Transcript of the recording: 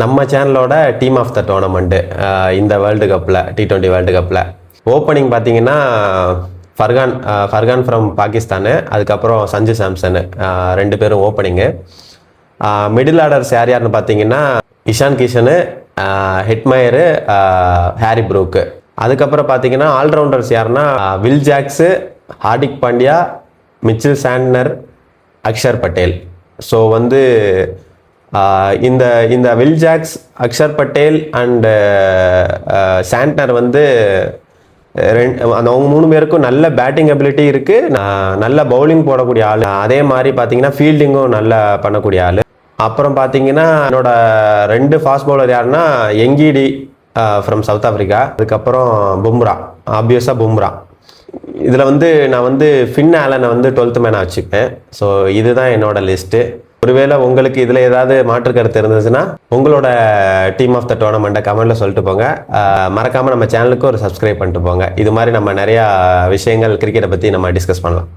நம்ம சேனலோட team of the tournament இந்த வேர்ல்டு கப்பில் T20 வேர்ல்டு கப்பில் ஓப்பனிங் பார்த்தீங்கன்னா ஃபர்கான் ஃப்ரம் பாகிஸ்தானு, அதுக்கப்புறம் சஞ்சு சாம்சனு, 2 பேரும் ஓப்பனிங்கு. மிடில் ஆர்டர்ஸ் யார் யாருன்னு பார்த்தீங்கன்னா Ishan Kishan, Hetmyer, Harry Brook. அதுக்கப்புறம் பார்த்தீங்கன்னா ஆல்ரவுண்டர்ஸ் யாருன்னா Will Jacks, Hardik Pandya, Mitchell Santner, Axar Patel. So வந்து இந்த இந்த Will Jacks, Axar Patel and Santner வந்து அவங்க 3 பேருக்கும் நல்ல பேட்டிங் அபிலிட்டி இருக்குது, நல்ல பவுலிங் போடக்கூடிய ஆள். அதே மாதிரி பார்த்தீங்கன்னா ஃபீல்டிங்கும் நல்லா பண்ணக்கூடிய ஆள். அப்புறம் பார்த்தீங்கன்னா என்னோட 2 ஃபாஸ்ட் பவுலர் யாருன்னா யங்கீடி ஃப்ரம் சவுத் ஆஃப்ரிக்கா, அதுக்கப்புறம் பும்ரா, ஆப்வியஸாக பும்ரா. இதில் வந்து நான் வந்து ஃபின் ஆலனை வந்து 12th மேனாக வச்சுப்பேன். ஸோ இதுதான் என்னோட லிஸ்ட்டு. ஒருவேளை உங்களுக்கு இதில் ஏதாவது மாற்று கருத்து இருந்துச்சுன்னா உங்களோட டீம் ஆஃப் த டோர்னமெண்ட்டை கமெண்ட்டில் சொல்லிட்டு போங்க. மறக்காமல் நம்ம சேனலுக்கு ஒரு சப்ஸ்கிரைப் பண்ணிட்டு போங்க. இது மாதிரி நம்ம நிறையா விஷயங்கள் கிரிக்கெட்டை பற்றி நம்ம டிஸ்கஸ் பண்ணலாம்.